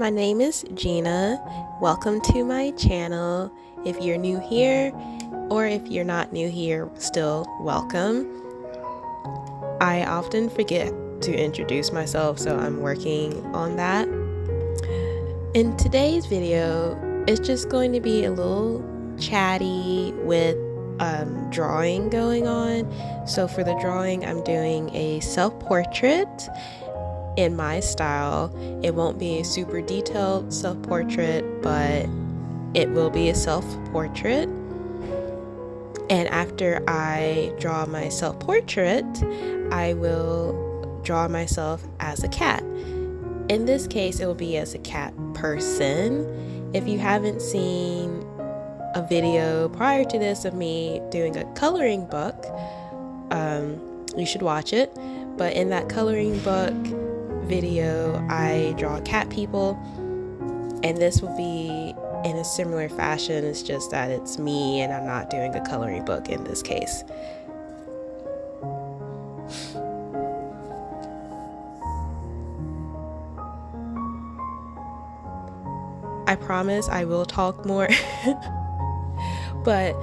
My name is Gina. Welcome to my channel. If you're new here, or if you're not new here, still welcome. I often forget to introduce myself, so I'm working on that. In today's video, it's just going to be a little chatty with drawing going on. So for the drawing, I'm doing a self-portrait in my style. It won't be a super detailed self-portrait, but it will be a self-portrait. And after I draw my self-portrait, I will draw myself as a cat. In this case, it will be as a cat person. If you haven't seen a video prior to this of me doing a coloring book, you should watch it. But in that coloring book video, I draw cat people, and this will be in a similar fashion. It's just that it's me and I'm not doing a coloring book in this case. I promise I will talk more, but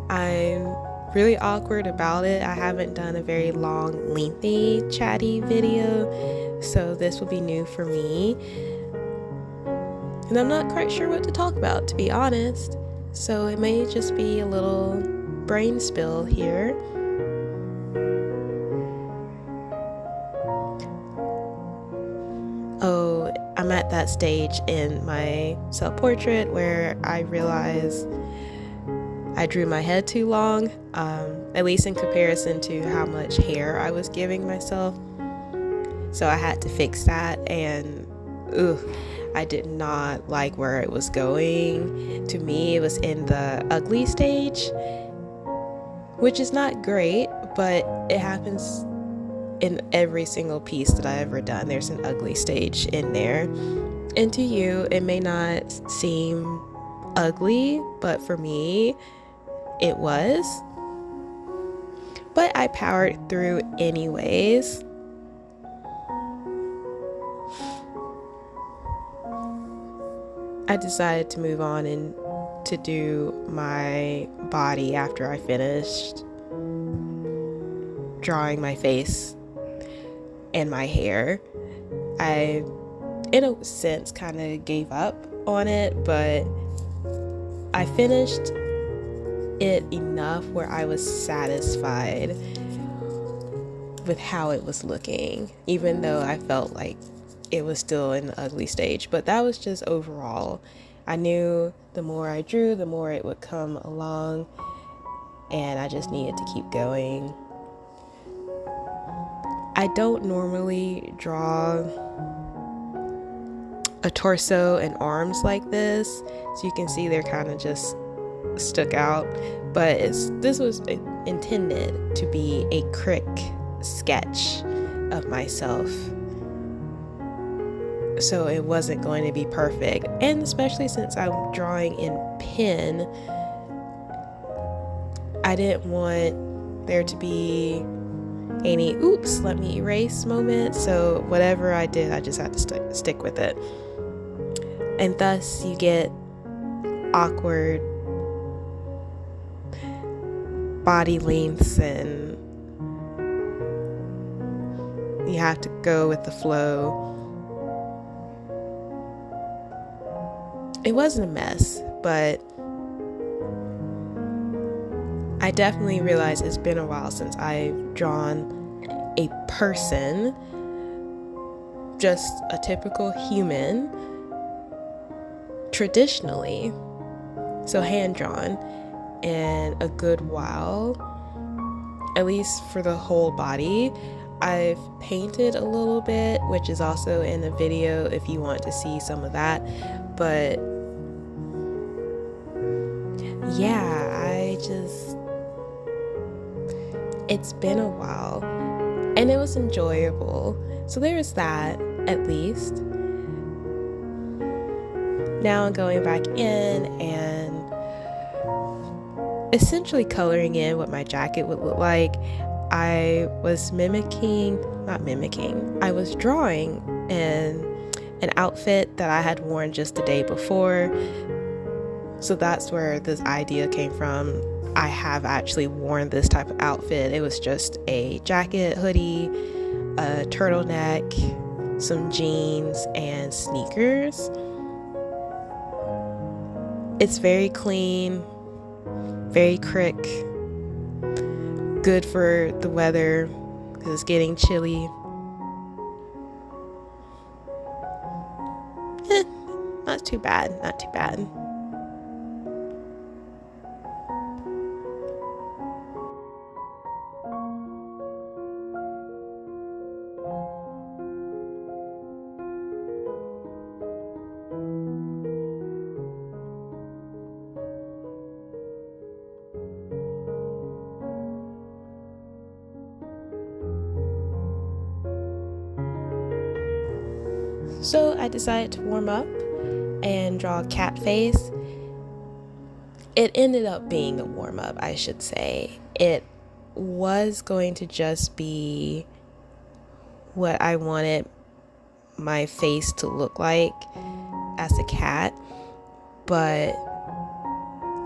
I'm really awkward about it. I haven't done a very long, lengthy, chatty video, so this will be new for me. And I'm not quite sure what to talk about, to be honest. So it may just be a little brain spill here. Oh, I'm at that stage in my self-portrait where I realize I drew my head too long, at least in comparison to how much hair I was giving myself. So I had to fix that, and I did not like where it was going. To me, it was in the ugly stage, which is not great, but it happens in every single piece that I've ever done. There's an ugly stage in there. And to you, it may not seem ugly, but for me, it was. But I powered through anyways. I decided to move on and to do my body after I finished drawing my face and my hair. I, in a sense, kind of gave up on it, but I finished it enough where I was satisfied with how it was looking, even though I felt like it was still in the ugly stage. But that was just overall. I knew the more I drew, the more it would come along, and I just needed to keep going. I don't normally draw a torso and arms like this, so you can see they're kind of just stuck out, but this was intended to be a quick sketch of myself, so it wasn't going to be perfect. And especially since I'm drawing in pen, I didn't want there to be any oops, let me erase moment. So whatever I did, I just had to stick with it, and thus you get awkward body lengths, and you have to go with the flow. It wasn't a mess, but I definitely realized it's been a while since I've drawn a person, just a typical human, traditionally, so hand-drawn, in a good while, at least for the whole body. I've painted a little bit, which is also in the video if you want to see some of that, but yeah, it's been a while, and it was enjoyable. So there was that, at least. Now I'm going back in and essentially coloring in what my jacket would look like. I was drawing and an outfit that I had worn just the day before. So that's where this idea came from. I have actually worn this type of outfit. It was just a jacket, hoodie, a turtleneck, some jeans, and sneakers. It's very clean, very crick, good for the weather because it's getting chilly. Not too bad, not too bad. So I decided to warm up and draw a cat face. It ended up being a warm up, I should say. It was going to just be what I wanted my face to look like as a cat, but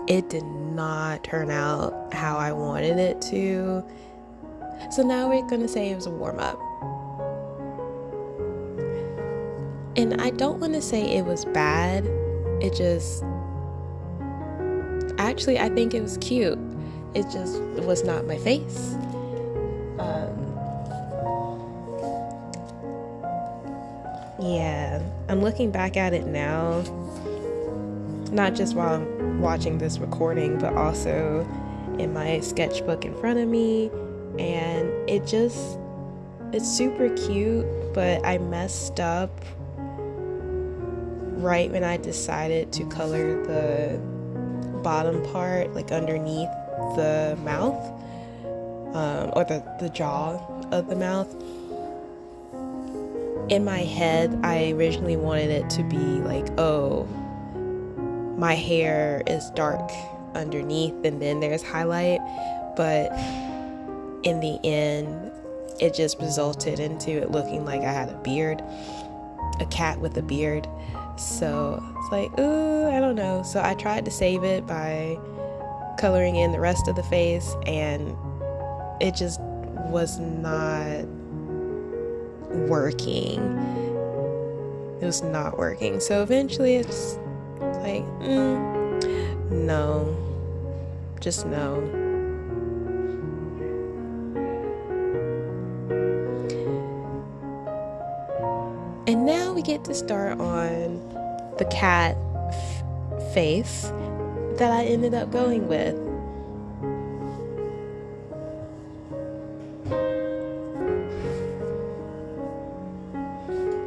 it did not turn out how I wanted it to. So now we're going to say it was a warm up. And I don't want to say it was bad. It just, actually, I think it was cute. It just was not my face. Yeah, I'm looking back at it now, not just while I'm watching this recording, but also in my sketchbook in front of me. And it's super cute, but I messed up right when I decided to color the bottom part, like underneath the mouth, or the jaw of the mouth. In my head, I originally wanted it to be like, oh, my hair is dark underneath and then there's highlight, but in the end, it just resulted into it looking like I had a beard, a cat with a beard. So it's like, ooh, I don't know. So I tried to save it by coloring in the rest of the face, and it just was not working. It was not working. So eventually it's like, no, just no. And now we get to start on the cat face that I ended up going with.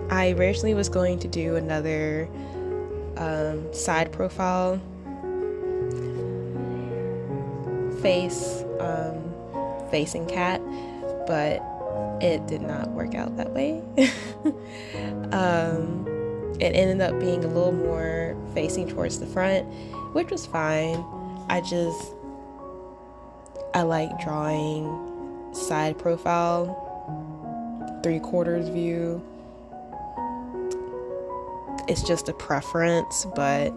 I originally was going to do another side profile face facing cat, but it did not work out that way. It ended up being a little more facing towards the front, which was fine. I like drawing side profile, 3/4 view. It's just a preference, but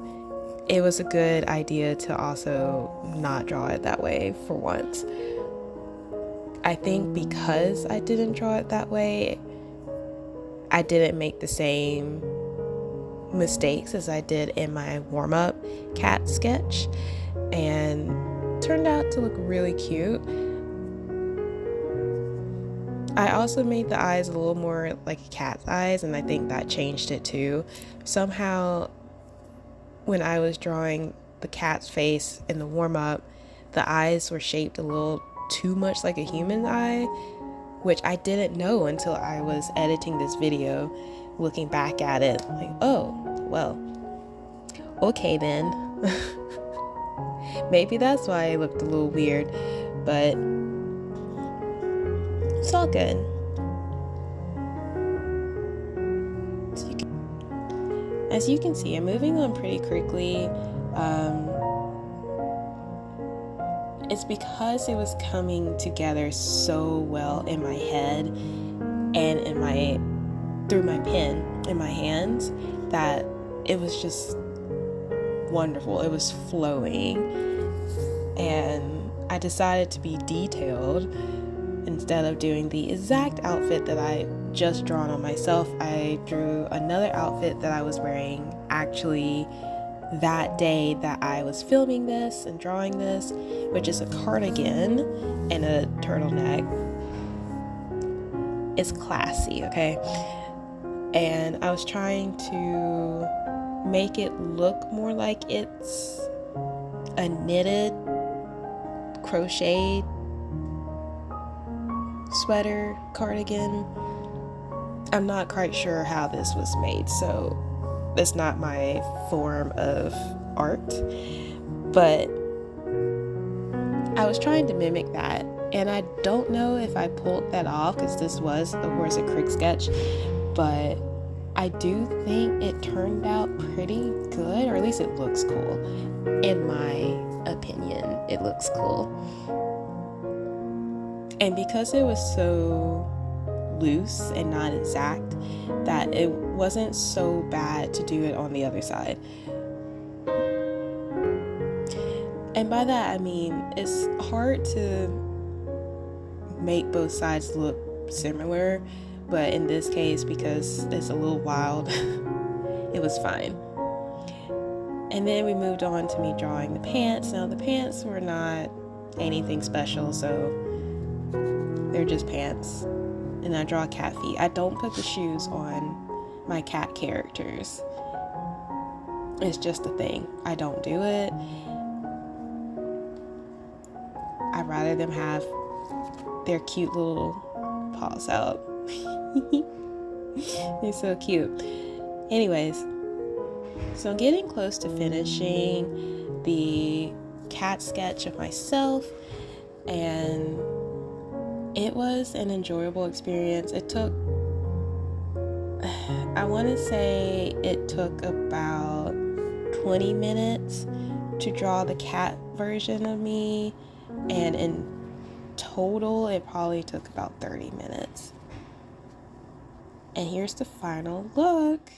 it was a good idea to also not draw it that way for once. I think because I didn't draw it that way, I didn't make the same mistakes as I did in my warm-up cat sketch, and turned out to look really cute. I also made the eyes a little more like a cat's eyes, and I think that changed it too. Somehow, when I was drawing the cat's face in the warm-up, the eyes were shaped a little too much like a human eye, which I didn't know until I was editing this video, looking back at it, like, oh, well, okay then. Maybe that's why it looked a little weird, but it's all good. As you can see, I'm moving on pretty quickly. It's because it was coming together so well in my head and in my through my pen in my hands that it was just wonderful. It was flowing, and I decided to be detailed. Instead of doing the exact outfit that I just drawn on myself, I drew another outfit that I was wearing actually that day that I was filming this and drawing this, which is a cardigan and a turtleneck. It's classy, okay? And I was trying to make it look more like it's a knitted, crocheted sweater, cardigan. I'm not quite sure how this was made, so it's not my form of art, but I was trying to mimic that, and I don't know if I pulled that off because this was, of course, a Cricut sketch, but I do think it turned out pretty good, or at least it looks cool. In my opinion, it looks cool. And because it was so loose and not exact, that it wasn't so bad to do it on the other side. And by that I mean it's hard to make both sides look similar, but in this case, because it's a little wild, it was fine. And then we moved on to me drawing the pants. Now the pants were not anything special, so they're just pants. And I draw cat feet. I don't put the shoes on my cat characters. It's just a thing. I don't do it. I'd rather them have their cute little paws out. They're so cute. Anyways, so I'm getting close to finishing the cat sketch of myself, and it was an enjoyable experience. It took, I want to say it took about 20 minutes to draw the cat version of me, and in total it probably took about 30 minutes. And here's the final look.